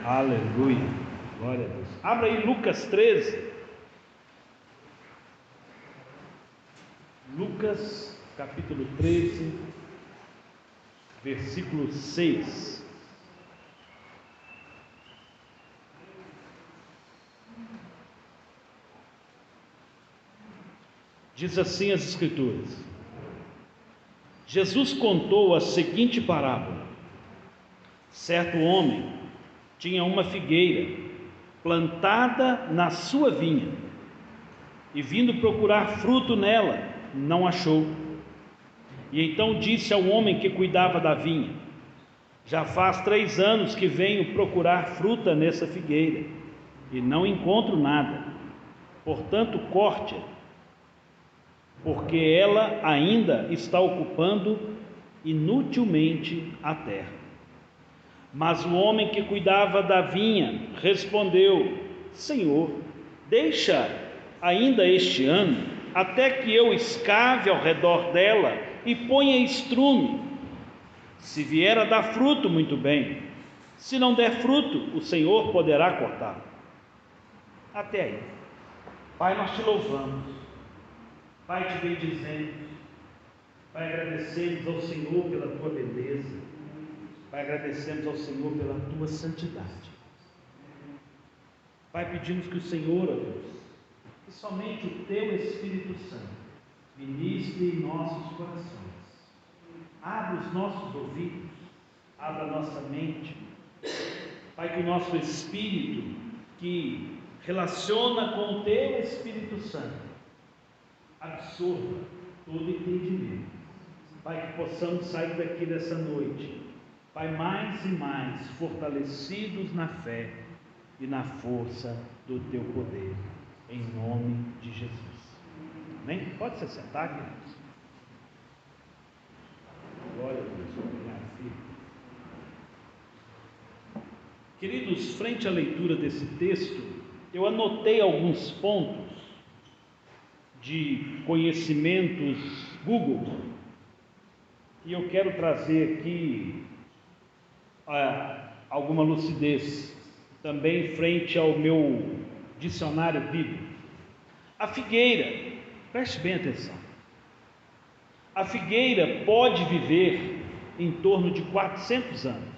Aleluia, glória a Deus. Abra aí Lucas 13. Lucas capítulo 13, versículo 6. Diz assim as Escrituras: Jesus contou a seguinte parábola. Certo homem tinha uma figueira plantada na sua vinha, e vindo procurar fruto nela, não achou. E então disse ao homem que cuidava da vinha: já faz 3 anos que venho procurar fruta nessa figueira, e não encontro nada. Portanto, corte-a, porque ela ainda está ocupando inutilmente a terra. Mas o homem que cuidava da vinha respondeu: Senhor, deixa ainda este ano, até que eu escave ao redor dela e ponha estrume. Se vier a dar fruto, muito bem; se não der fruto, o Senhor poderá cortar. Até aí. Pai, nós te louvamos. Pai, te bendizemos. Pai, agradecemos ao Senhor pela tua beleza. Pai, agradecemos ao Senhor pela tua santidade. Pai, pedimos que o Senhor, ó Deus, que somente o teu Espírito Santo ministre em nossos corações. Abra os nossos ouvidos, abra a nossa mente. Pai, que o nosso espírito, que relaciona com o teu Espírito Santo, absorva todo entendimento. Pai, que possamos sair daqui dessa noite, Pai, mais e mais fortalecidos na fé e na força do teu poder, em nome de Jesus. Amém? Pode se sentar, queridos. Glória a Deus. Obrigado, filho. Queridos, frente à leitura desse texto, eu anotei alguns pontos de conhecimentos Google, e eu quero trazer aqui alguma lucidez também frente ao meu dicionário bíblico. A figueira, preste bem atenção, a figueira pode viver em torno de 400 anos.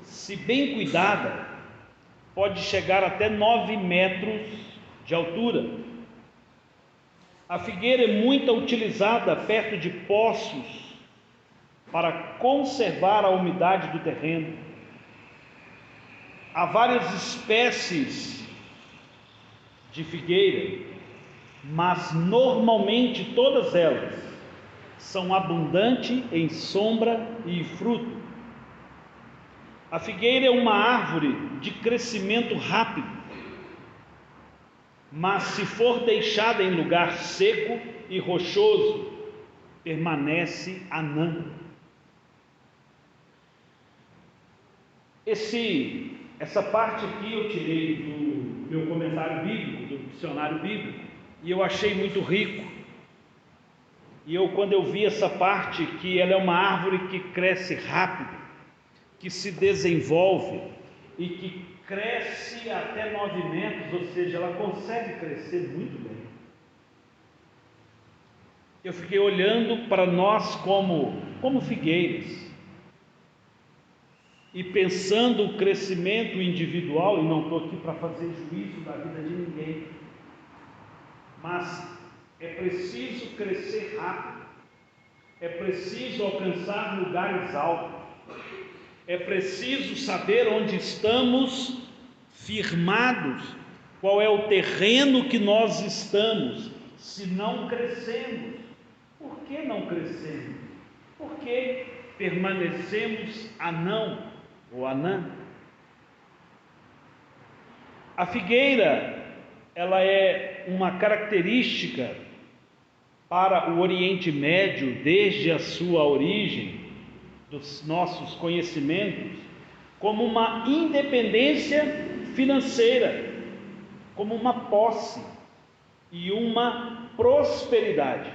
Se bem cuidada, pode chegar até 9 metros de altura. A figueira é muito utilizada perto de poços para conservar a umidade do terreno. Há várias espécies de figueira, mas normalmente todas elas são abundantes em sombra e fruto. A figueira é uma árvore de crescimento rápido, mas se for deixada em lugar seco e rochoso, permanece anã. Essa parte aqui eu tirei do meu comentário bíblico, do dicionário bíblico, e eu achei muito rico. E quando eu vi essa parte, que ela é uma árvore que cresce rápido, que se desenvolve e que cresce até 9 metros, ou seja, ela consegue crescer muito bem. Eu fiquei olhando para nós como figueiras, e pensando o crescimento individual, e não estou aqui para fazer juízo da vida de ninguém, mas é preciso crescer rápido, é preciso alcançar lugares altos, é preciso saber onde estamos firmados, qual é o terreno que nós estamos. Se não crescemos, por que não crescemos? Por que permanecemos anão ou anã? A figueira, ela é uma característica para o Oriente Médio desde a sua origem, dos nossos conhecimentos, como uma independência financeira, como uma posse e uma prosperidade.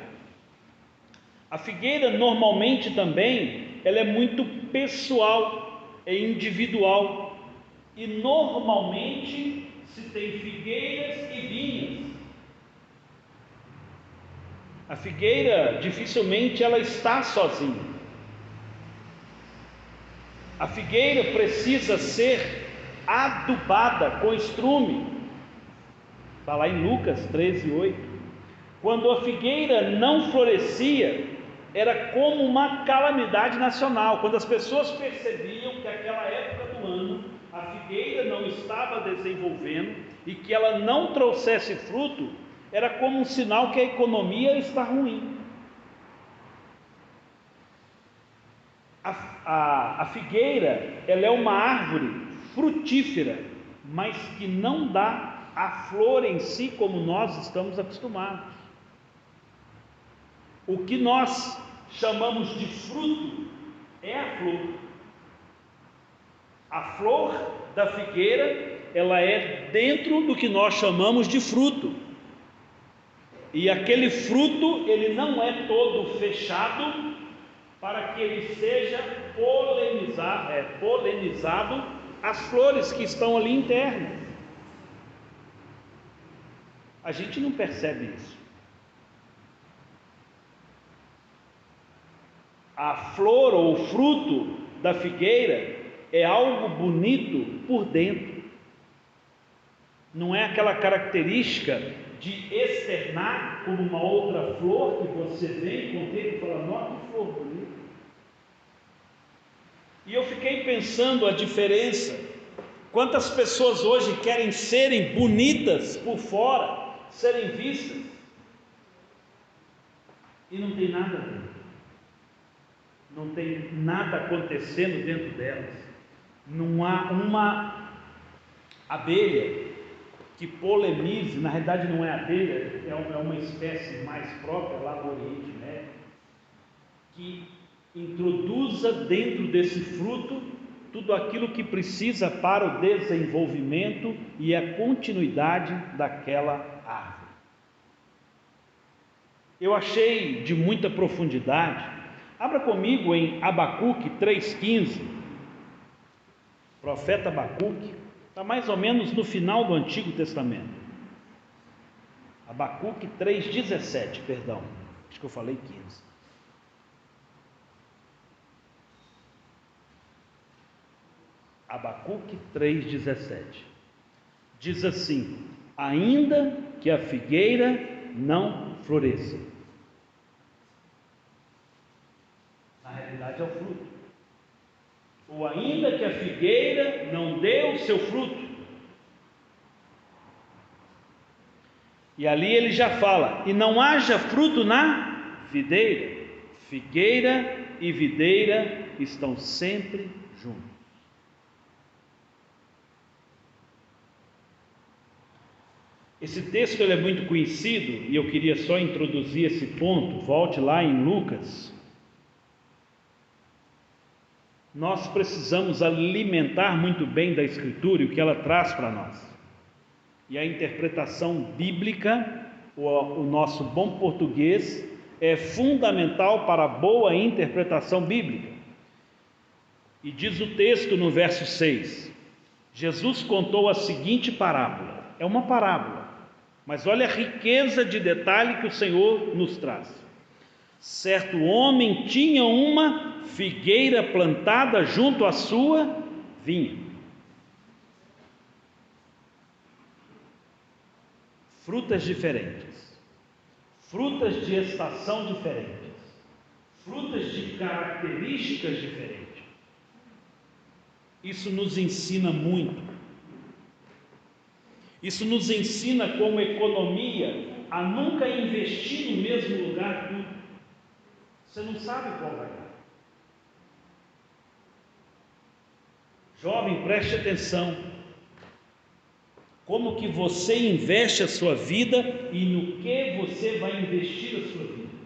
A figueira normalmente também, ela é muito pessoal, é individual e normalmente se tem figueiras e vinhas. A figueira dificilmente ela está sozinha. A figueira precisa ser adubada com estrume. Está lá em Lucas 13:8. Quando a figueira não florescia, era como uma calamidade nacional. Quando as pessoas percebiam que aquela época do ano a figueira não estava desenvolvendo e que ela não trouxesse fruto, era como um sinal que a economia está ruim. A figueira, ela é uma árvore frutífera, mas que não dá a flor em si como nós estamos acostumados. O que nós chamamos de fruto é a flor. A flor da figueira, ela é dentro do que nós chamamos de fruto. E aquele fruto, ele não é todo fechado para que ele seja polinizado as flores que estão ali internas. A gente não percebe isso. A flor ou o fruto da figueira é algo bonito por dentro. Não é aquela característica de externar como uma outra flor que você vem contempla e fala, nossa, que flor bonita. E eu fiquei pensando a diferença. Quantas pessoas hoje querem serem bonitas por fora, serem vistas, e não tem nada dentro. Não tem nada acontecendo dentro delas. Não há uma abelha que polinize, na realidade não é abelha, é uma espécie mais própria lá do Oriente Médio, que introduza dentro desse fruto tudo aquilo que precisa para o desenvolvimento e a continuidade daquela árvore. Eu achei de muita profundidade. Abra comigo em Abacuque 3,15. Profeta Abacuque, está mais ou menos no final do Antigo Testamento. Abacuque 3,17, perdão, acho que eu falei 15. Abacuque 3,17 diz assim: ainda que a figueira não floresça. Na realidade é o fruto. Ou ainda que a figueira não dê o seu fruto. E ali ele já fala, e não haja fruto na videira. Figueira e videira estão sempre juntos. Esse texto ele é muito conhecido, e eu queria só introduzir esse ponto. Volte lá em Lucas. Nós precisamos alimentar muito bem da Escritura e o que ela traz para nós. E a interpretação bíblica, o nosso bom português, é fundamental para a boa interpretação bíblica. E diz o texto no verso 6: Jesus contou a seguinte parábola. É uma parábola, mas olha a riqueza de detalhe que o Senhor nos traz. Certo homem tinha uma figueira plantada junto à sua vinha. Frutas diferentes, frutas de estação diferentes, frutas de características diferentes. Isso nos ensina muito. Isso nos ensina como economia a nunca investir no mesmo lugar tudo. Você não sabe qual vai dar. Jovem, preste atenção. Como que você investe a sua vida e no que você vai investir a sua vida.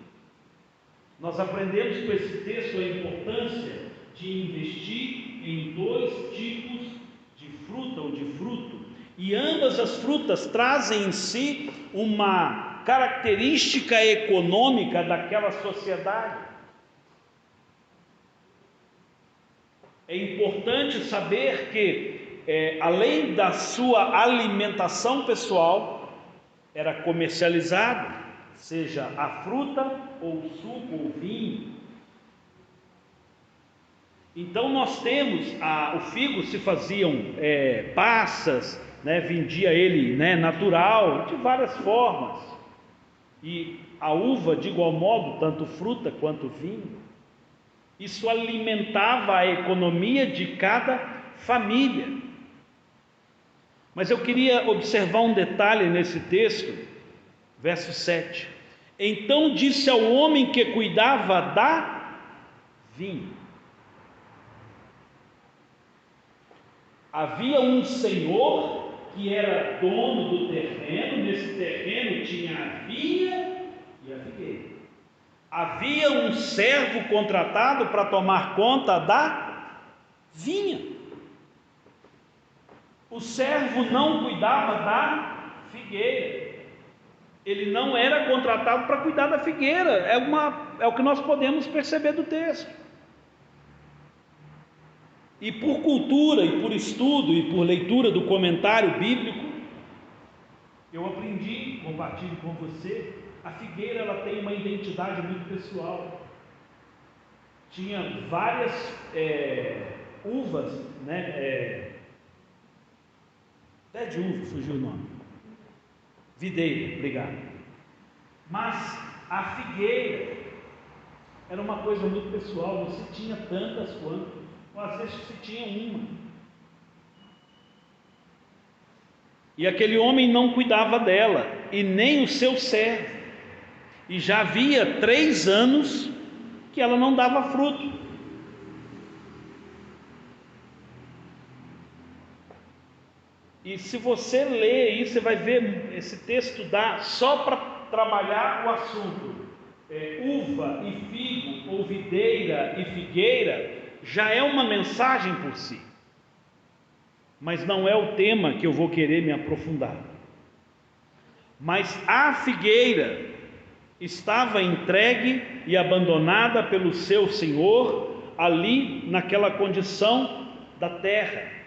Nós aprendemos com esse texto a importância de investir em dois tipos de fruta ou de fruto. E ambas as frutas trazem em si uma característica econômica daquela sociedade. É importante saber que, além da sua alimentação pessoal, era comercializado, seja a fruta, ou o suco, ou o vinho. Então nós temos, o figo se faziam passas, né, vendia ele, né, natural, de várias formas. E a uva, de igual modo, tanto fruta quanto vinho. Isso alimentava a economia de cada família. Mas eu queria observar um detalhe nesse texto, verso 7. Então disse ao homem que cuidava da vinha. Havia um senhor que era dono do terreno. Nesse terreno tinha a vinha e a figueira. Havia um servo contratado para tomar conta da vinha. O servo não cuidava da figueira. Ele não era contratado para cuidar da figueira. É o que nós podemos perceber do texto. E por cultura, e por estudo, e por leitura do comentário bíblico, eu aprendi, compartilho com você, a figueira ela tem uma identidade muito pessoal. Tinha várias uvas, né? Pé de uva, fugiu o nome. Videira, obrigado. Mas a figueira era uma coisa muito pessoal, não se tinha tantas quanto, ou às vezes se tinha uma. E aquele homem não cuidava dela, e nem o seu servo. E já havia 3 anos que ela não dava fruto. E se você ler isso, você vai ver, esse texto dá só para trabalhar o assunto. Uva e figo, ou videira e figueira, já é uma mensagem por si. Mas não é o tema que eu vou querer me aprofundar. Mas a figueira estava entregue e abandonada pelo seu senhor, ali naquela condição da terra.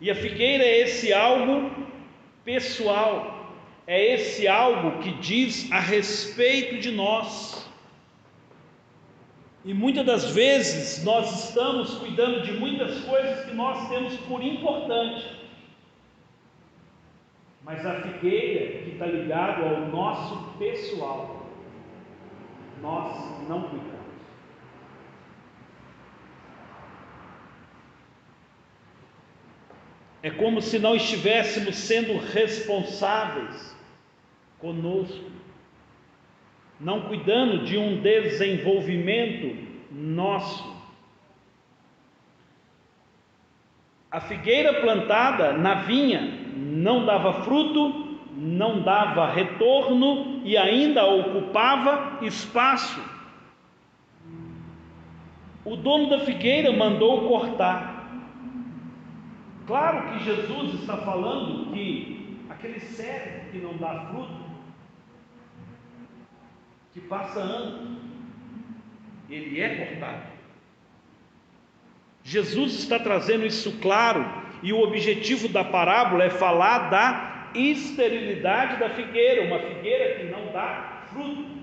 E a figueira é esse algo pessoal, é esse algo que diz a respeito de nós. E muitas das vezes nós estamos cuidando de muitas coisas que nós temos por importante, mas a figueira que está ligado ao nosso pessoal, nós não cuidamos. É como se não estivéssemos sendo responsáveis conosco, não cuidando de um desenvolvimento nosso. A figueira plantada na vinha não dava fruto, não dava retorno e ainda ocupava espaço. O dono da figueira mandou cortar. Claro que Jesus está falando que aquele servo que não dá fruto, que passa anos, ele é cortado. Jesus está trazendo isso claro, e o objetivo da parábola é falar da esterilidade da figueira, uma figueira que não dá fruto.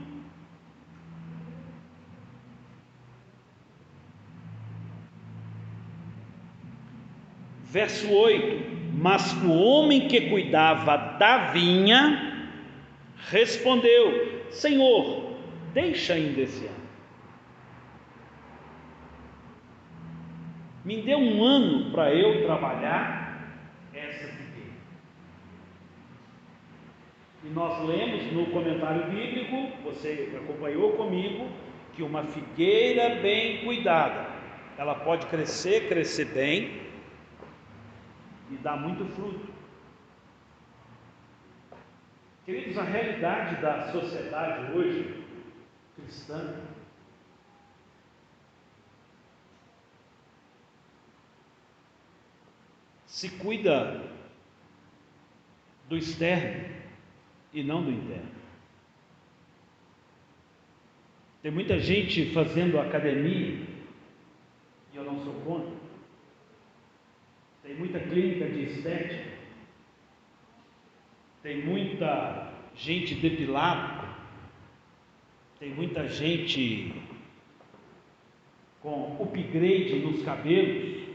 Verso 8: mas o homem que cuidava da vinha respondeu: Senhor, deixa ainda esse ano. Me dê 1 ano para eu trabalhar essa figueira. E nós lemos no comentário bíblico, você acompanhou comigo, que uma figueira bem cuidada, ela pode crescer bem e dar muito fruto. Queridos, a realidade da sociedade hoje, cristã, se cuida do externo e não do interno. Tem muita gente fazendo academia, sou contra. Tem muita clínica de estética, tem muita gente depilada, tem muita gente com upgrade nos cabelos,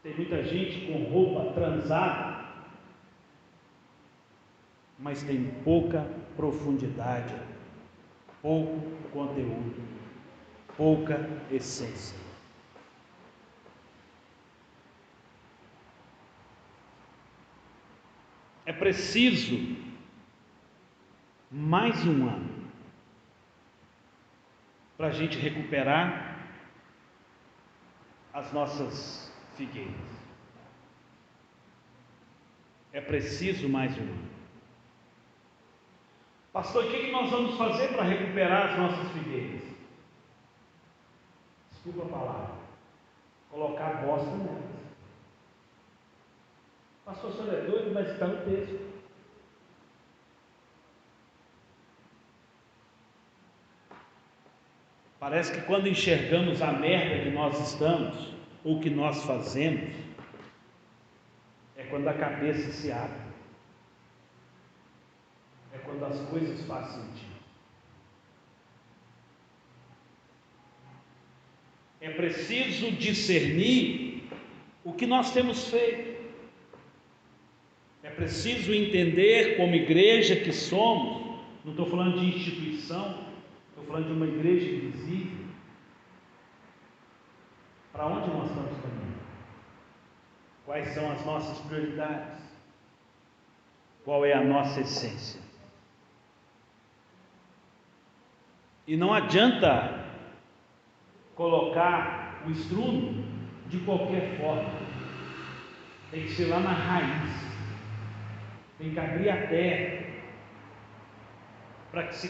tem muita gente com roupa transada, mas tem pouca profundidade, pouco conteúdo, pouca essência. É preciso mais um ano para a gente recuperar as nossas figueiras. É preciso mais um ano. Pastor, o que nós vamos fazer para recuperar as nossas figueiras? Desculpa a palavra. Colocar bosta nelas. Pastor, o senhor é doido, mas está no texto. Parece que quando enxergamos a merda que nós estamos, ou que nós fazemos, é quando a cabeça se abre. É quando as coisas fazem sentido. É preciso discernir o que nós temos feito. É preciso entender, como igreja que somos, não estou falando de instituição, estou falando de uma igreja invisível, para onde nós estamos caminhando? Quais são as nossas prioridades? Qual é a nossa essência? E não adianta colocar o estrume de qualquer forma, tem que ser lá na raiz, tem que abrir a terra, para que se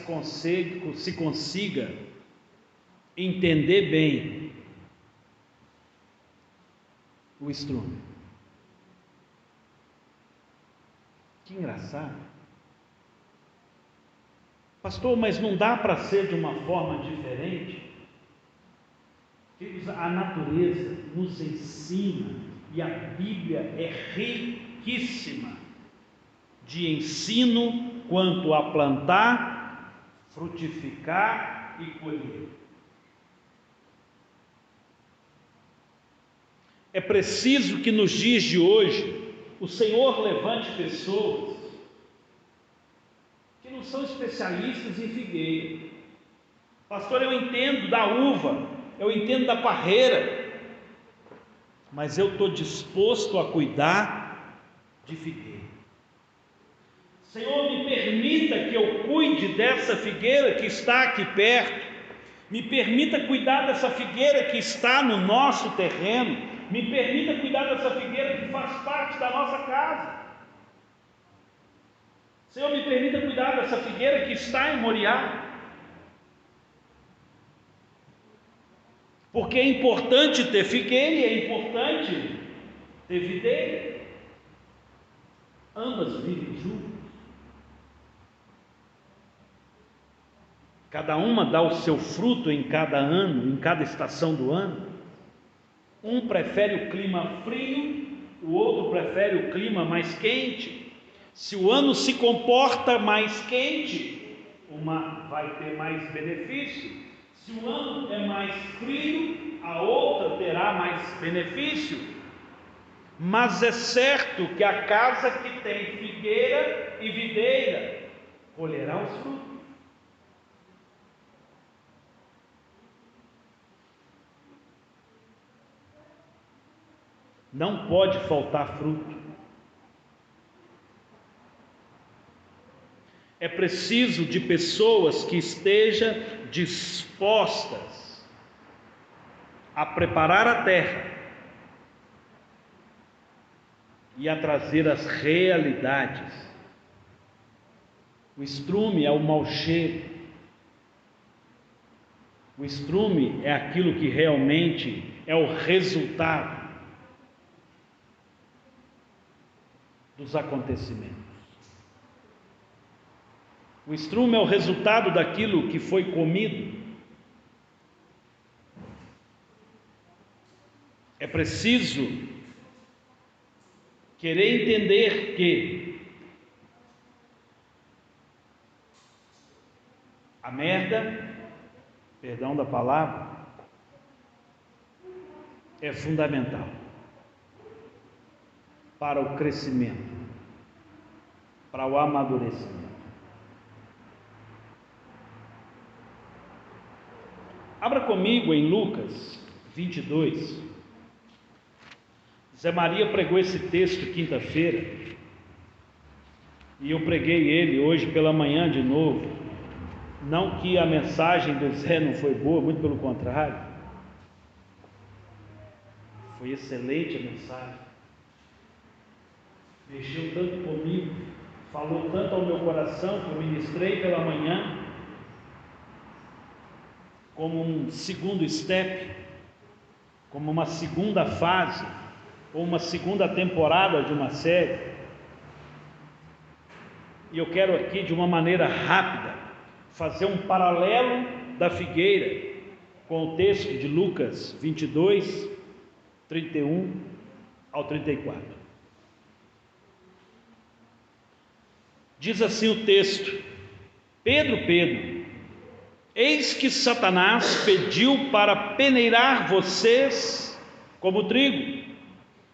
consiga entender bem o estrume. Que engraçado. Pastor, mas não dá para ser de uma forma diferente? A natureza nos ensina, e a Bíblia é riquíssima de ensino quanto a plantar, frutificar e colher. É preciso que nos dias de hoje o Senhor levante pessoas que não são especialistas em figueira. Pastor, eu entendo da uva, eu entendo da parreira, mas eu estou disposto a cuidar de figueira. Senhor, me permita que eu cuide dessa figueira que está aqui perto, me permita cuidar dessa figueira que está no nosso terreno, me permita cuidar dessa figueira que faz parte da nossa casa. Senhor, me permita cuidar dessa figueira que está em Moriá, porque é importante ter figueira e é importante ter videira, ambas vivem juntas. Cada uma dá o seu fruto em cada ano, em cada estação do ano. Um prefere o clima frio, o outro prefere o clima mais quente. Se o ano se comporta mais quente, uma vai ter mais benefício. Se o ano é mais frio, a outra terá mais benefício. Mas é certo que a casa que tem figueira e videira colherá os frutos. Não pode faltar fruto. É preciso de pessoas que estejam dispostas a preparar a terra e a trazer as realidades. O estrume é o mau cheiro. O estrume é aquilo que realmente é o resultado dos acontecimentos. O estrume é o resultado daquilo que foi comido. É preciso querer entender que a merda, perdão da palavra, é fundamental para o crescimento, para o amadurecimento. Abra comigo em Lucas 22. Zé Maria pregou esse texto quinta-feira, e eu preguei ele hoje pela manhã de novo. Não que a mensagem do Zé não foi boa, muito pelo contrário, foi excelente a mensagem, mexeu tanto comigo, falou tanto ao meu coração, que eu ministrei pela manhã, como um segundo step, como uma segunda fase, ou uma segunda temporada de uma série. E eu quero aqui, de uma maneira rápida, fazer um paralelo da figueira com o texto de Lucas 22, 31 ao 34. Diz assim o texto: Pedro, Pedro, eis que Satanás pediu para peneirar vocês como trigo.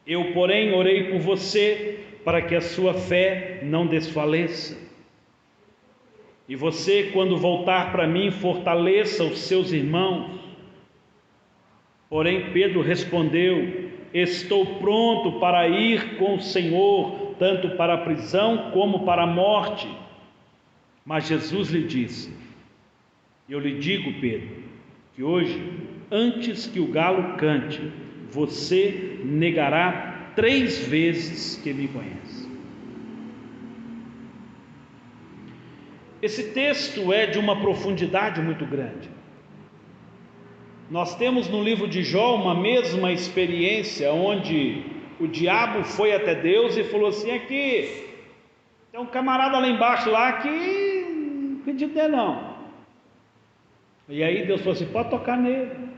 Eu, porém, orei por você, para que a sua fé não desfaleça. E você, quando voltar para mim, fortaleça os seus irmãos. Porém, Pedro respondeu: estou pronto para ir com o Senhor, tanto para a prisão como para a morte. Mas Jesus lhe disse: eu lhe digo, Pedro, que hoje, antes que o galo cante, você negará 3 vezes que me conhece. Esse texto é de uma profundidade muito grande. Nós temos no livro de Jó uma mesma experiência, onde o diabo foi até Deus e falou assim: aqui, tem um camarada lá embaixo lá que não acredito nele não. E aí Deus falou assim: pode tocar nele.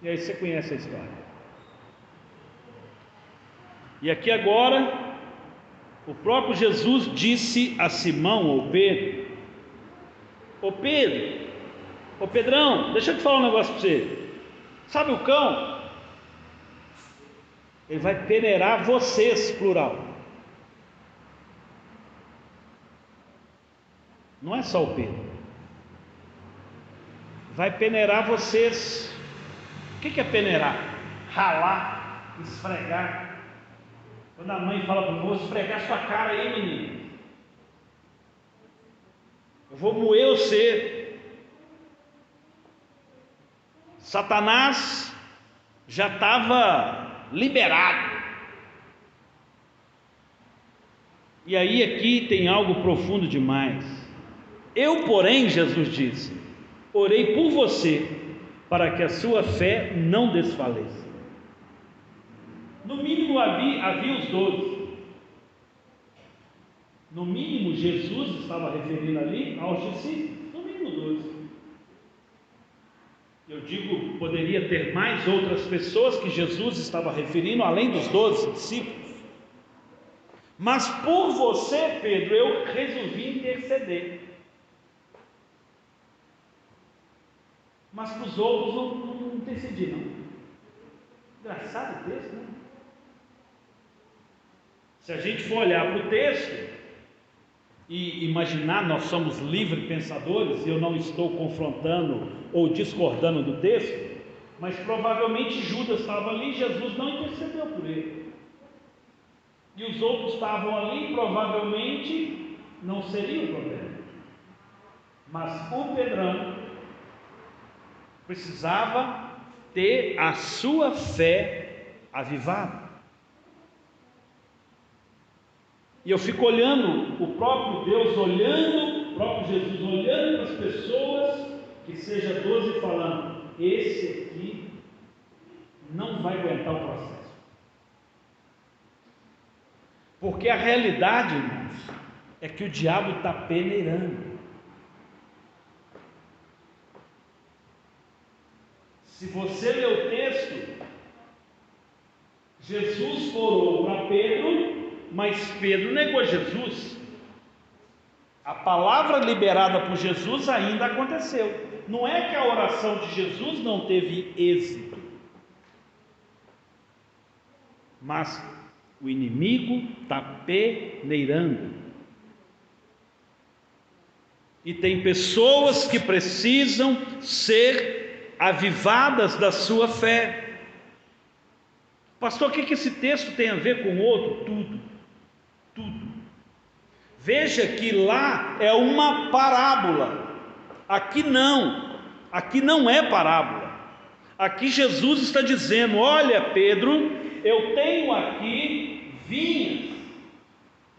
E aí você conhece a história. E aqui agora, o próprio Jesus disse a Simão, ou Pedro: ô Pedro, ô Pedrão, deixa eu te falar um negócio para você. Sabe o cão? Ele vai peneirar vocês, plural. Não é só o Pedro. Vai peneirar vocês. O que é peneirar? Ralar, esfregar. Quando a mãe fala para mim: vou esfregar sua cara aí, menino, eu vou moer você. Satanás já estava liberado. E aí aqui tem algo profundo demais. Eu, porém, Jesus disse, orei por você, para que a sua fé não desfaleça. No mínimo havia os 12. No mínimo Jesus estava referindo ali aos discípulos. No mínimo 12. Eu digo, poderia ter mais outras pessoas que Jesus estava referindo, além dos 12 discípulos. Mas por você, Pedro, eu resolvi interceder. Mas para os outros não intercedi não. Engraçado o texto, né? Se a gente for olhar para o texto e imaginar, nós somos livres pensadores, e eu não estou confrontando ou discordando do texto, mas provavelmente Judas estava ali, Jesus não intercedeu por ele. E os outros estavam ali, provavelmente não seria o problema. Mas o Pedrão precisava ter a sua fé avivada. E eu fico olhando o próprio Deus olhando, o próprio Jesus olhando para as pessoas, que seja 12 falando: esse aqui não vai aguentar o processo. Porque a realidade, irmãos, é que o diabo está peneirando. Se você ler o texto, Jesus orou para Pedro, mas Pedro negou Jesus. A palavra liberada por Jesus ainda aconteceu. Não é que a oração de Jesus não teve êxito, mas o inimigo está peneirando. E tem pessoas que precisam ser avivadas da sua fé. Pastor, o que esse texto tem a ver com o outro? Tudo. Veja que lá é uma parábola, aqui não é parábola. Aqui Jesus está dizendo: olha, Pedro, eu tenho aqui vinhas,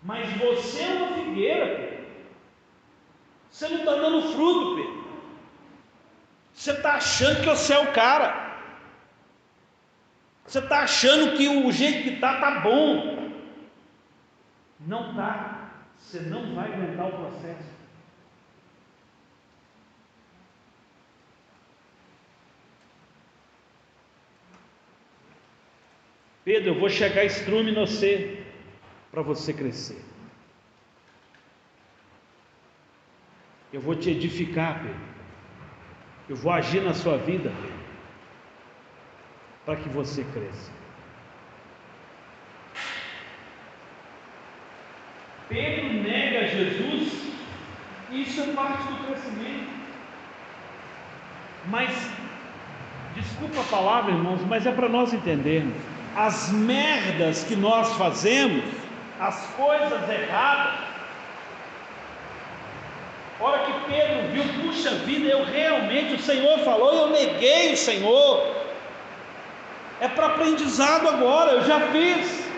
mas você é uma figueira, Pedro. Você não está dando fruto, Pedro. Você está achando que você é o cara. Você está achando que o jeito que está bom. Não está. Você não vai aguentar o processo. Pedro, eu vou chegar estrume em você, para você crescer. Eu vou te edificar, Pedro. Eu vou agir na sua vida, Pedro, para que você cresça. Pedro nega Jesus, isso é parte do crescimento. Mas, desculpa a palavra, irmãos, mas é para nós entendermos. As merdas que nós fazemos, as coisas erradas, a hora que Pedro viu, puxa vida, o Senhor falou, eu neguei o Senhor. É para aprendizado agora, eu já fiz,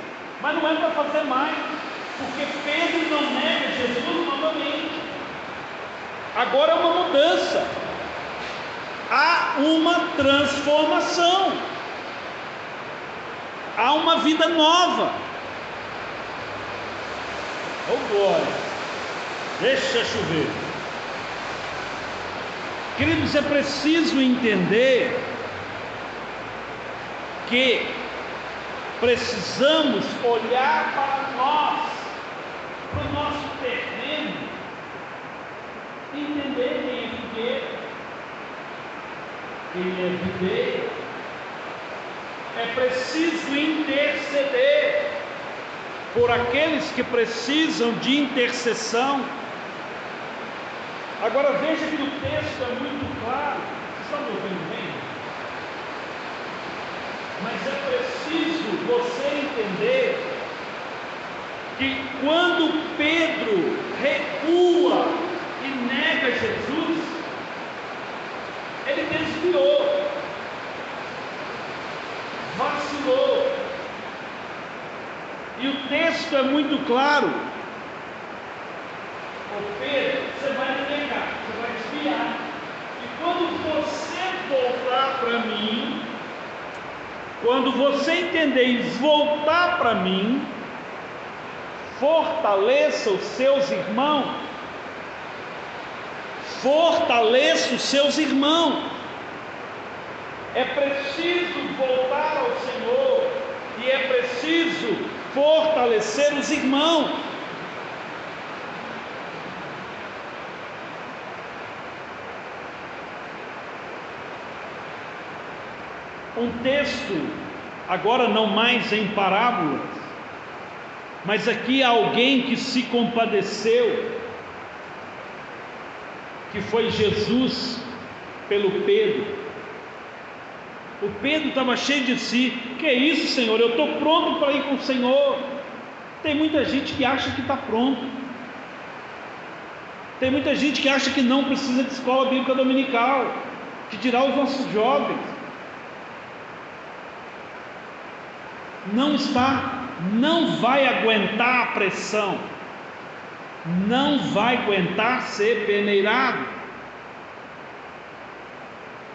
mas não é para fazer mais, porque Pedro não nega Jesus novamente. Agora é uma mudança, há uma transformação, há uma vida nova. Oh glória, deixa chover. Queridos, é preciso entender que precisamos olhar para nós, para o nosso terreno, entender quem é figueira, quem é videira. É preciso interceder por aqueles que precisam de intercessão. Agora veja que o texto é muito claro. Vocês estão me ouvindo bem? Mas é preciso você entender que quando Pedro recua e nega Jesus, ele desviou, vacilou. E o texto é muito claro. Ô Pedro, você vai me negar, você vai desviar. E quando você voltar para mim, quando você entender e voltar para mim, fortaleça os seus irmãos. Fortaleça os seus irmãos. É preciso voltar ao Senhor e é preciso fortalecer os irmãos. Um texto, agora não mais em parábolas, mas aqui há alguém que se compadeceu, que foi Jesus pelo Pedro. O Pedro estava cheio de si. Que é isso, Senhor? Eu estou pronto para ir com o Senhor. Tem muita gente que acha que está pronto. Tem muita gente que acha que não precisa de escola bíblica dominical, que dirá os nossos jovens. Não está, não vai aguentar a pressão, não vai aguentar ser peneirado,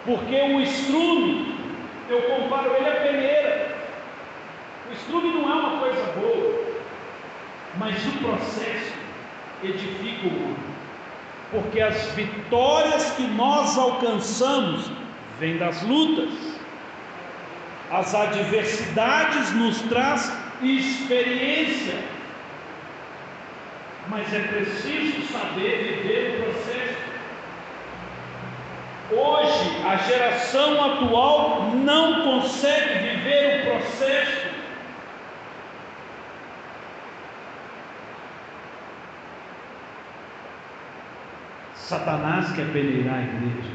porque o estrume, eu comparo ele à peneira. O estrume não é uma coisa boa, mas o processo edifica o mundo, porque as vitórias que nós alcançamos Vem das lutas. As adversidades nos traz experiência, mas é preciso saber viver o processo. Hoje, a geração atual não consegue viver o processo. Satanás quer peneirar a igreja,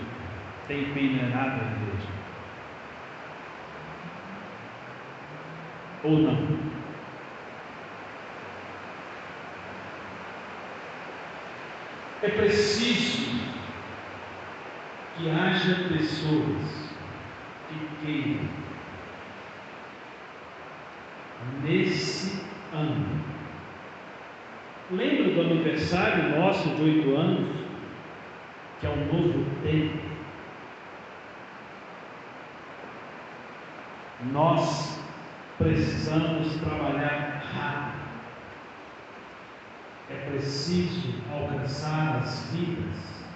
tem peneirado a igreja, ou não? É preciso que haja pessoas que queiram, nesse ano. Lembra do aniversário nosso de 8 anos? Que é um novo tempo. Nós precisamos trabalhar rápido. É preciso alcançar as vidas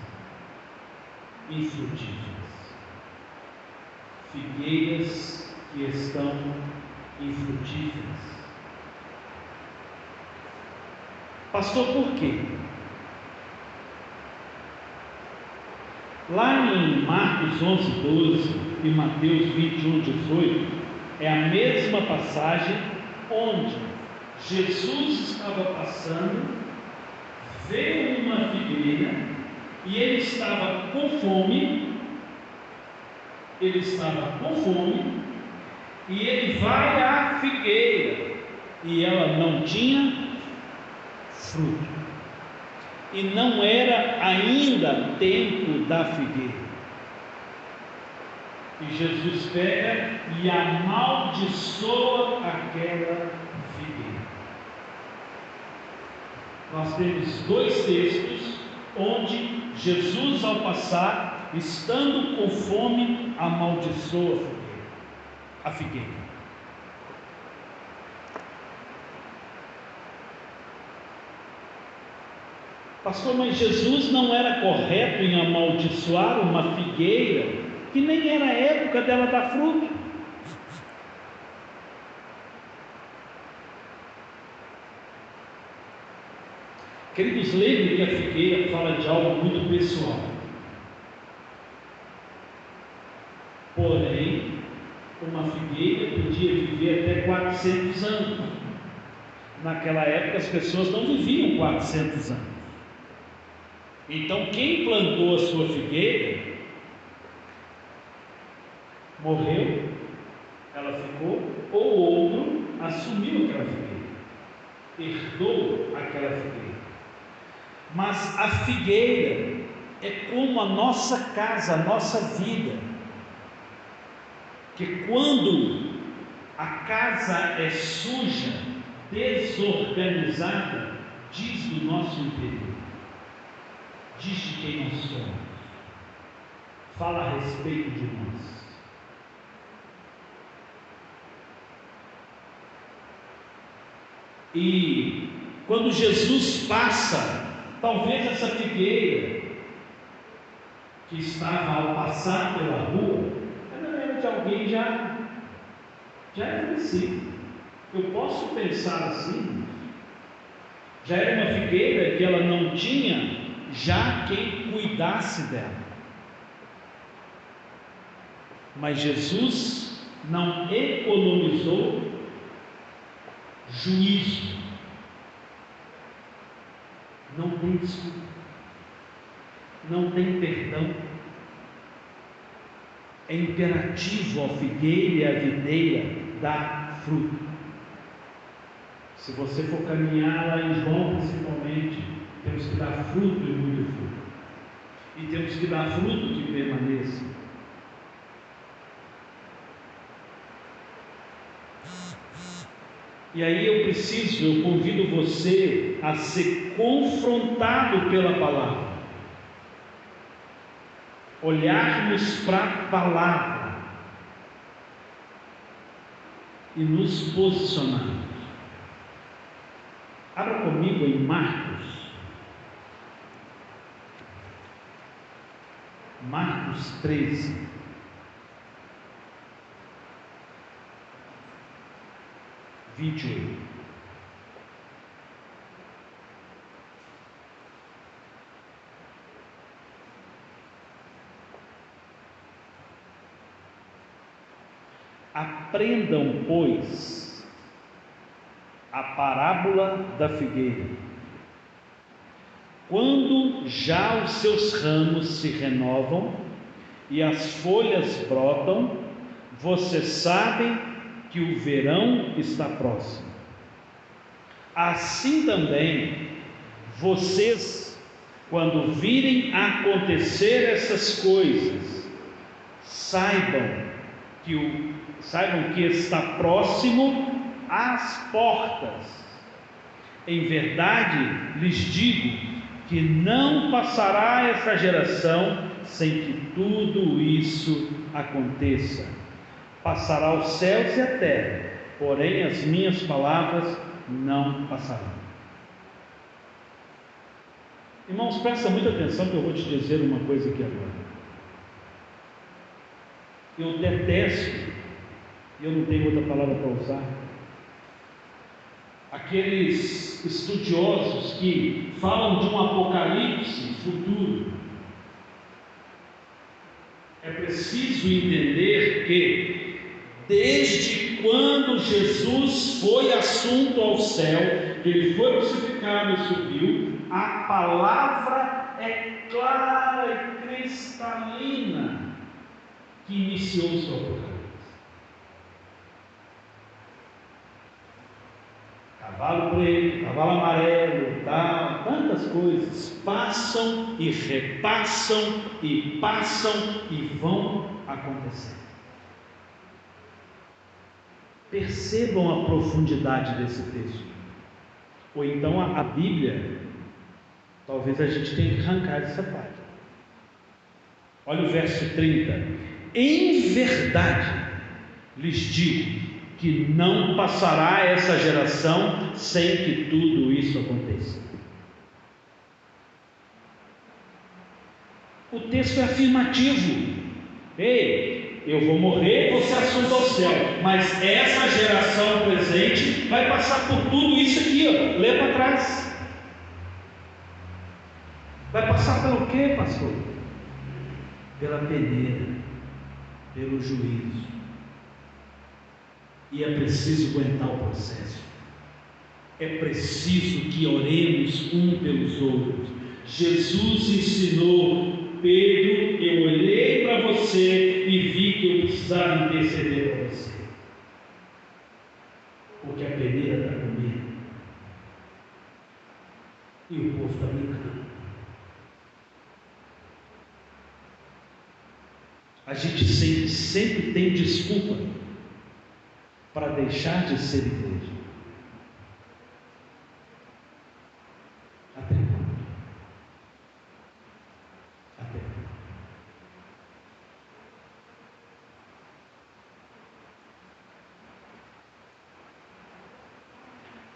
infrutíferas, figueiras que estão infrutíferas. Pastor, por quê? Lá em Marcos 11:12 e Mateus 21:18 é a mesma passagem onde Jesus estava passando, veio uma figueira e ele estava com fome. E ele vai à figueira e ela não tinha fruto. E não era ainda tempo da figueira. E Jesus pega e amaldiçoa aquela figueira. Nós temos 2 textos onde Jesus, ao passar, estando com fome, amaldiçoa a figueira. Pastor, mas Jesus não era correto em amaldiçoar uma figueira que nem era a época dela dar fruto? Queridos, lembrem que a figueira fala de algo muito pessoal. Porém, uma figueira podia viver até 400 anos. Naquela época as pessoas não viviam 400 anos. Então quem plantou a sua figueira morreu, ela ficou, ou outro assumiu aquela figueira, herdou aquela figueira. Mas a figueira é como a nossa casa, a nossa vida, que quando a casa é suja, desorganizada, diz do nosso interior, diz de quem nós somos, fala a respeito de nós. E quando Jesus passa, talvez essa figueira que estava ao passar pela rua, era de alguém já é falecido. Eu posso pensar assim, já era uma figueira que ela não tinha já quem cuidasse dela. Mas Jesus não economizou juízo. Não tem desculpa, não tem perdão. É imperativo a figueira e a videira dar fruto. Se você for caminhar lá em João, principalmente, temos que dar fruto e muito fruto. E temos que dar fruto que permaneça. E aí eu convido você a ser confrontado pela palavra. Olharmos para a palavra e nos posicionarmos. Abra comigo em Marcos 13. 28. Aprendam, pois, a parábola da figueira. Quando já os seus ramos se renovam e as folhas brotam, vocês sabem que o verão está próximo. Assim também, vocês, quando virem acontecer essas coisas, saibam que está próximo às portas. Em verdade lhes digo que não passará essa geração sem que tudo isso aconteça. Passará os céus e a terra, porém as minhas palavras não passarão. Irmãos, presta muita atenção que eu vou te dizer uma coisa aqui agora. Eu detesto, eu não tenho outra palavra para usar, aqueles estudiosos que falam de um apocalipse futuro. É preciso entender que, desde quando Jesus foi assunto ao céu, ele foi crucificado e subiu, a palavra é clara e cristalina que iniciou o seu apocalipse. Cavalo preto, cavalo amarelo, tal, tantas coisas passam e repassam e passam e vão acontecer. Percebam a profundidade desse texto. Ou então a Bíblia, talvez a gente tenha que arrancar essa parte. Olha o verso 30. Em verdade lhes digo que não passará essa geração sem que tudo isso aconteça. O texto é afirmativo. Ei, eu vou morrer, vou ser assunto ao céu, mas essa geração presente vai passar por tudo isso aqui, ó. Lê para trás. Vai passar pelo quê, pastor? Pela peneira, pelo juízo. E é preciso aguentar o processo. É preciso que oremos um pelos outros. Jesus ensinou: Pedro, eu olhei para você e vi que eu precisava interceder para você, porque a peneira está comendo e o povo está brincando. A gente sempre tem desculpa para deixar de ser igreja. Até quando? Até quando?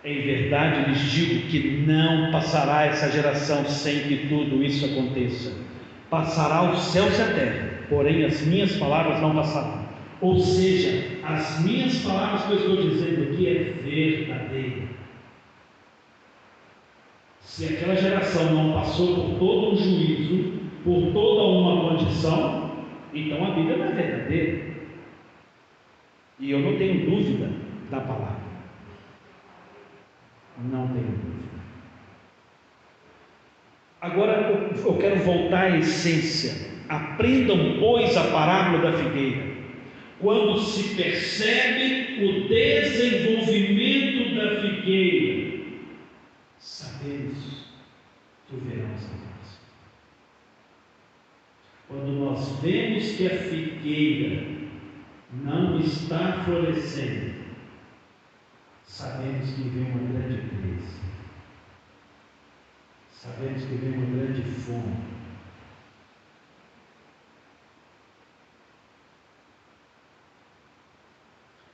Em verdade lhes digo que não passará essa geração sem que tudo isso aconteça. Passará os céus e a terra, porém as minhas palavras não passarão. Ou seja, as minhas palavras que eu estou dizendo aqui é verdadeira. Se aquela geração não passou por todo um juízo, por toda uma condição, então a Bíblia não é verdadeira. E eu não tenho dúvida da palavra. Não tenho dúvida. Agora eu quero voltar à essência. Aprendam, pois, a parábola da figueira. Quando se percebe o desenvolvimento da figueira, sabemos que o verão está próximo. Quando nós vemos que a figueira não está florescendo, sabemos que vem uma grande crise. Sabemos que vem uma grande fome.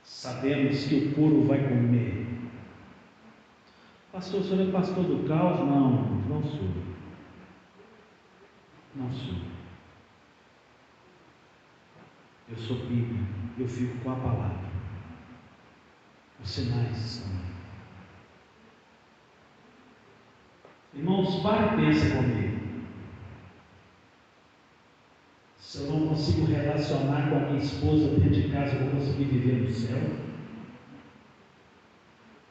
Sabemos que o puro vai comer. Pastor, o senhor é pastor do caos? Não sou. Não sou. Eu sou Bíblia, eu fico com a palavra. O Os sinais estão aí. Irmãos, para e pensa comigo. Se eu não consigo relacionar com a minha esposa dentro de casa, eu vou conseguir viver no céu?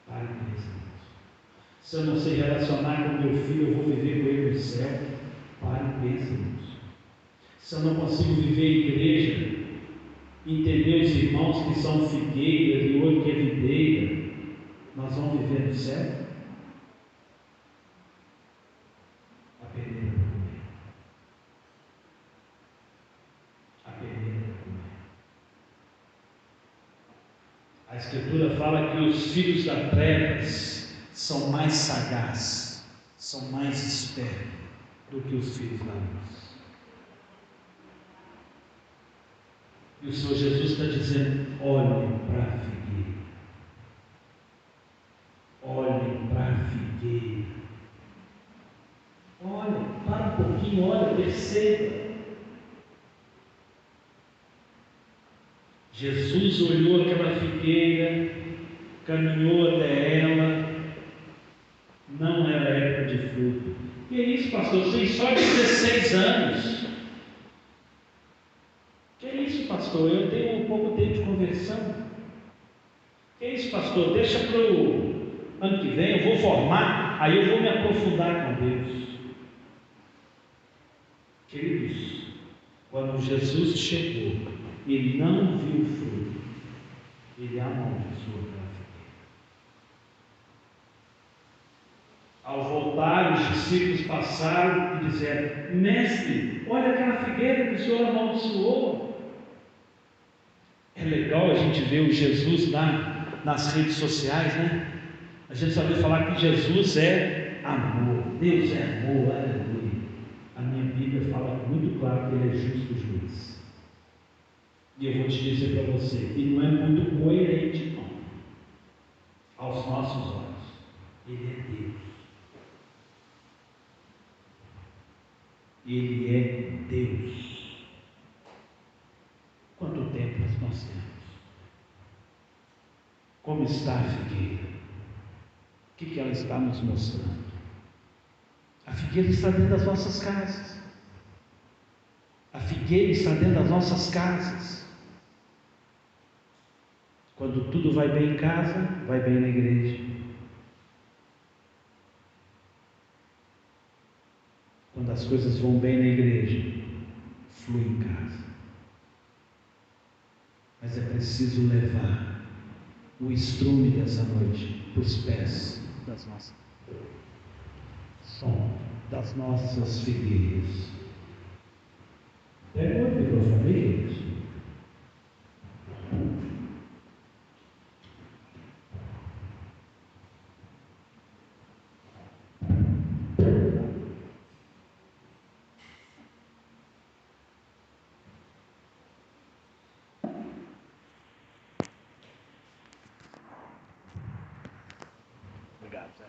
Para e pensa nisso. Se eu não sei relacionar com meu filho, eu vou viver com ele no céu? Para e pensa nisso. Se eu não consigo viver em igreja, entender os irmãos que são figueiras e outro que é videira, nós vamos viver no céu? A peneira para comer. A peneira para comer. A Escritura fala que os filhos das trevas são mais sagazes, são mais espertos do que os filhos da luz. E o Senhor Jesus está dizendo: olhem para a figueira. Olhem para a figueira. Olha, para um pouquinho, olha, perceba. Jesus olhou aquela figueira, caminhou até ela, não era época de fruto. Que é isso, pastor? Tem só 16 anos. Que é isso, pastor? Eu tenho um pouco tempo de conversão. Que é isso, pastor? Deixa para o ano que vem, eu vou formar, aí eu vou me aprofundar com Deus. Queridos, quando Jesus chegou e não viu o fruto, ele amaldiçoou aquela figueira. Ao voltar, os discípulos passaram e disseram: mestre, olha aquela figueira que o Senhor amaldiçoou. É legal a gente ver o Jesus nas redes sociais, né? A gente sabe falar que Jesus é amor, Deus é amor, aleluia. A minha Bíblia fala muito claro que Ele é justo juiz. E eu vou te dizer para você, Ele não é muito coerente, não, aos nossos olhos. Ele é Deus. Ele é Deus. Quanto tempo nós temos? Como está a figueira? O que ela está nos mostrando? A figueira está dentro das nossas casas. A figueira está dentro das nossas casas. Quando tudo vai bem em casa, vai bem na igreja. Quando as coisas vão bem na igreja, flui em casa. Mas é preciso levar o estrume dessa noite para os pés das nossas figueiras. Pega o microfone aí. Obrigado, Zé.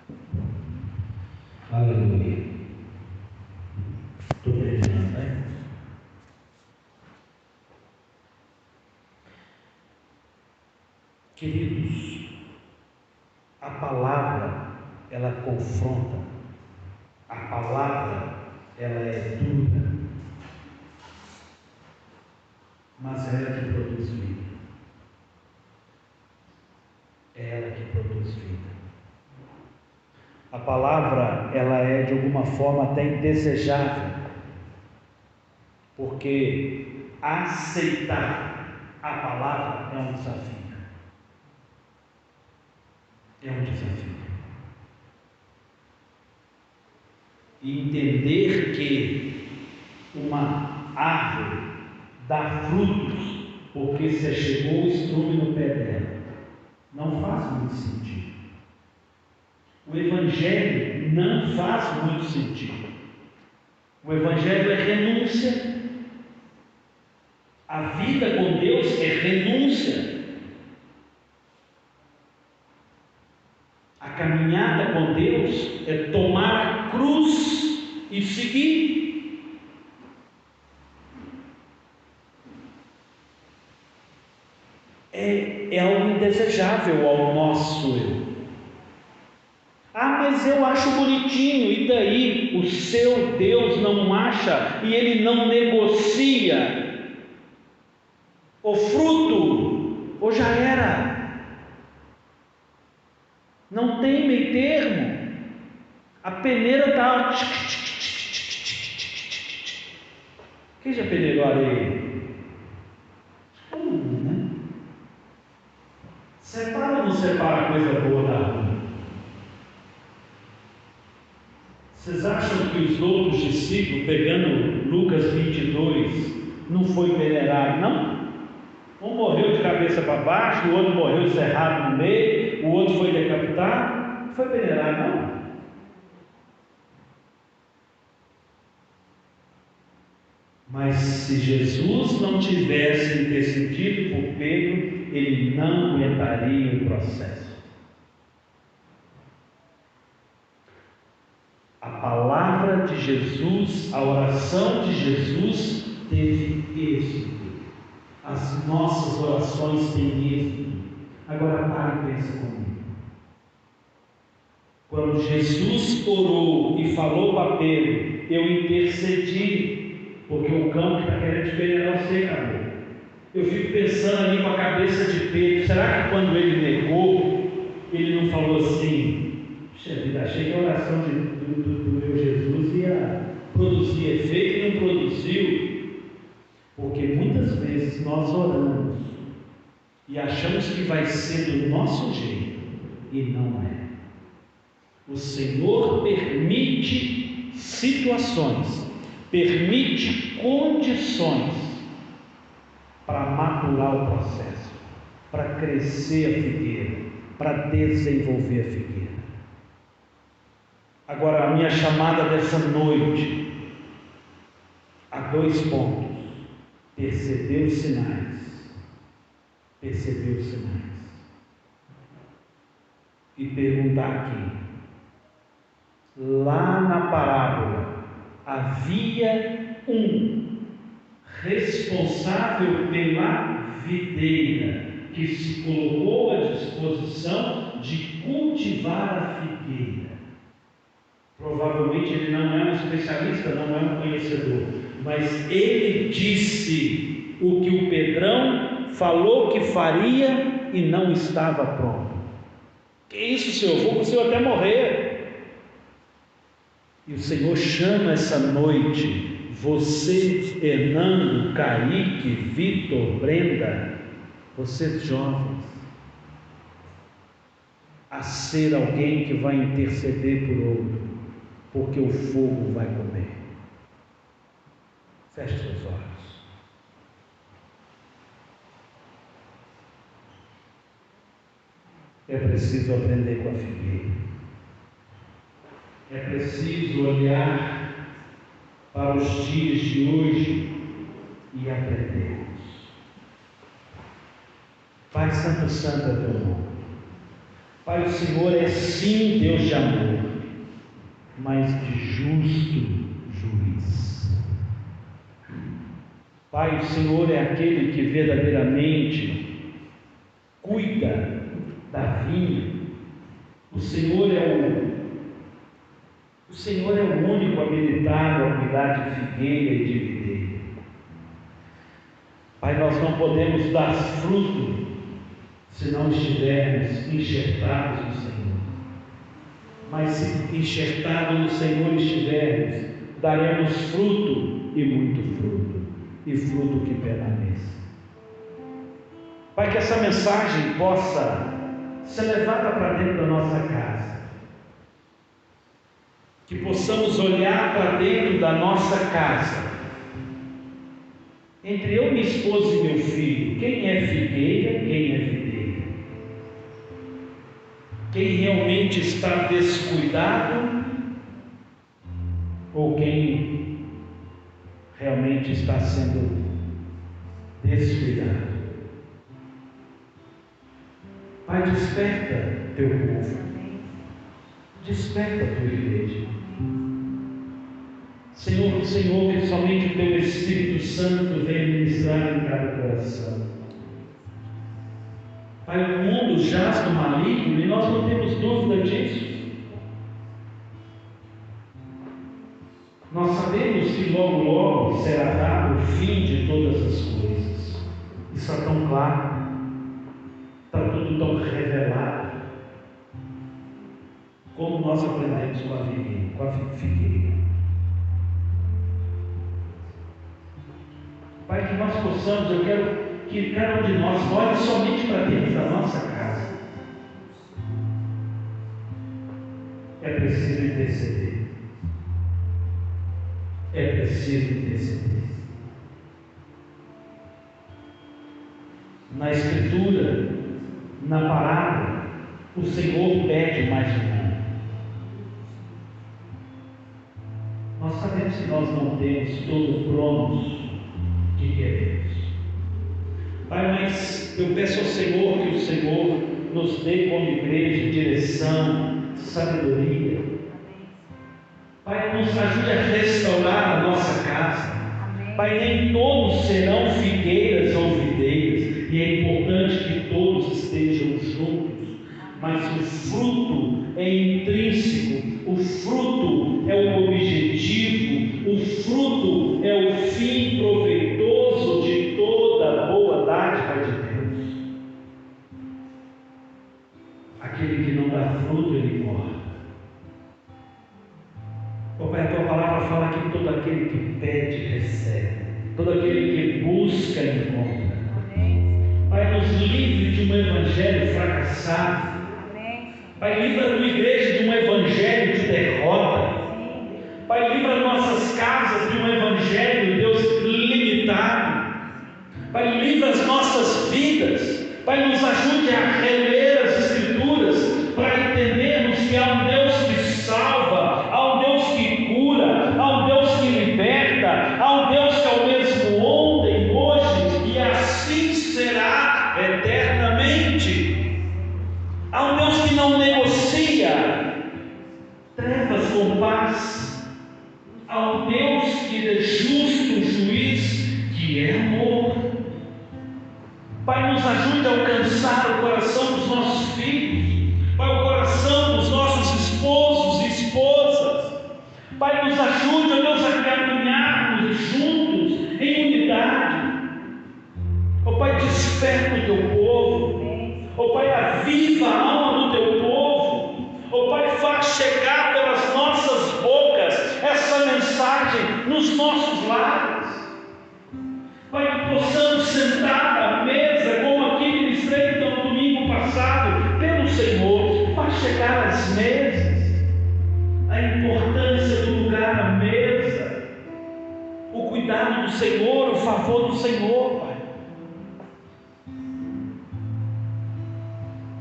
Aleluia. Estou terminando, né? Queridos, a palavra, ela confronta. A palavra, ela é dura, mas é ela que produz vida. É ela que produz vida. A palavra, ela é de alguma forma até indesejável, porque aceitar a palavra é um desafio. É um desafio. E entender que uma árvore dá frutos porque se chegou o estrume no pé dela, não faz muito sentido. O Evangelho não faz muito sentido. O Evangelho é renúncia. A vida com Deus é renúncia. A caminhada com Deus é tomar a cruz e seguir. é algo indesejável ao nosso eu. Mas eu acho bonitinho, e daí? O seu Deus não acha e ele não negocia o fruto, ou já era? Não tem meio termo. A peneira está. Quem já peneirou areia? Né? Separa ou não separa coisa boa da ruim? Vocês acham que os outros discípulos, pegando Lucas 22, não foi peneirado, não? Um morreu de cabeça para baixo, o outro morreu cerrado no meio, o outro foi decapitado. Não foi peneirado, não? Mas se Jesus não tivesse intercedido por Pedro, ele não aguentaria o processo. A palavra de Jesus, a oração de Jesus teve êxito. As nossas orações têm êxito. Agora pare e pensa comigo. Quando Jesus orou e falou para Pedro, eu intercedi, porque o cão que está querendo te peneirar você, acabou. Eu fico pensando ali com a cabeça de Pedro, será que quando ele negou, ele não falou assim, puxa vida, achei que a oração do meu Jesus ia produzir efeito e não produziu? Porque muitas vezes nós oramos e achamos que vai ser do nosso jeito, e não é. O Senhor permite situações, permite condições para maturar o processo, para crescer a figueira, para desenvolver a figueira. Agora, a minha chamada dessa noite, há 2 pontos: perceber os sinais, e perguntar aqui, lá na parábola, havia um responsável pela videira que se colocou à disposição de cultivar a figueira. Provavelmente ele não é um especialista, não é um conhecedor, mas ele disse o que o Pedrão falou que faria e não estava pronto. Que isso, Senhor? Vou com o Senhor até morrer. E o Senhor chama essa noite você, Hernando, Kaique, Vitor, Brenda, vocês jovens, a ser alguém que vai interceder por outro, porque o fogo vai comer. Feche seus olhos. É preciso aprender com a figueira. É preciso olhar para os dias de hoje e aprendermos. Pai Santo, Santo é teu nome. Pai, o Senhor é sim Deus de amor, mas de justo juiz. Pai, o Senhor é aquele que verdadeiramente cuida da vinha. O Senhor é o único habilitado a cuidar de figueira e de videira. Pai, nós não podemos dar fruto se não estivermos enxertados no Senhor. Mas se enxertados no Senhor estivermos, daremos fruto e muito fruto, e fruto que permaneça. Pai, que essa mensagem possa ser levada para dentro da nossa casa, que possamos olhar para dentro da nossa casa, entre eu, minha esposa e meu filho, quem é figueira, quem é videira, quem realmente está descuidado ou quem realmente está sendo descuidado. Pai, desperta teu povo, desperta tua igreja. Senhor, que somente o teu Espírito Santo venha ministrar em cada coração. Pai, o mundo jaz no maligno e nós não temos dúvida disso. Nós sabemos que logo, logo será dado o fim de todas as coisas. Isso é tão claro, está tudo tão revelado. Como nós aprendemos com a figueira. Pai, que nós possamos, eu quero que cada um de nós olhe somente para dentro da nossa casa. É preciso interceder. É preciso interceder. Na Escritura, na palavra, o Senhor pede mais um ano. Nós sabemos que nós não temos todo o cronos que queremos. Pai, mas eu peço ao Senhor que o Senhor nos dê como igreja direção, sabedoria. Pai, nos ajude a restaurar a nossa casa. Pai, nem todos serão figueiras ou videiras, e é importante que todos estejam juntos, mas o fruto é intrínseco, o fruto é o objetivo, o fruto é o fim proveitoso de toda boa dádiva de Deus. Aquele que não dá fruto, ele morre. Oh, Pai, a tua palavra fala que todo aquele que pede, recebe, todo aquele que busca, encontra. Pai, nos livre de um evangelho fracassado. Pai, livra a tua igreja de um evangelho de derrota. Pai, livra nossas casas de um evangelho, Deus, limitado. Pai, livra as nossas vidas. Pai, nos ajude a reler as Escrituras para entendermos que há um Deus que salva, há um Deus que cura, há um Deus que liberta, há um Deus que é o mesmo ontem, hoje e assim será eternamente. Há um Deus que não negocia trevas com paz. Há um Deus que é justo juiz, que é amor. Pai, nos ajude a alcançar o coração dos nossos filhos, Pai, o coração dos nossos esposos e esposas. Pai, nos ajude, ó Deus, a caminharmos juntos em unidade. Ó Pai, desperta o teu povo. Ó Pai, aviva a alma do teu povo. Ó Pai, faz chegar pelas nossas bocas essa mensagem nos nossos lares. Pai, que possamos sentar à mesa, como aqui ministrei no domingo passado, pelo Senhor, faz chegar às mesas a importância do lugar à mesa, o cuidado do Senhor, o favor do Senhor, Pai.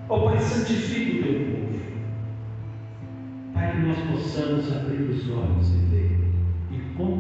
Ó Pai, santifica o teu povo. Pai, que nós possamos abrir os olhos e ver e contemplar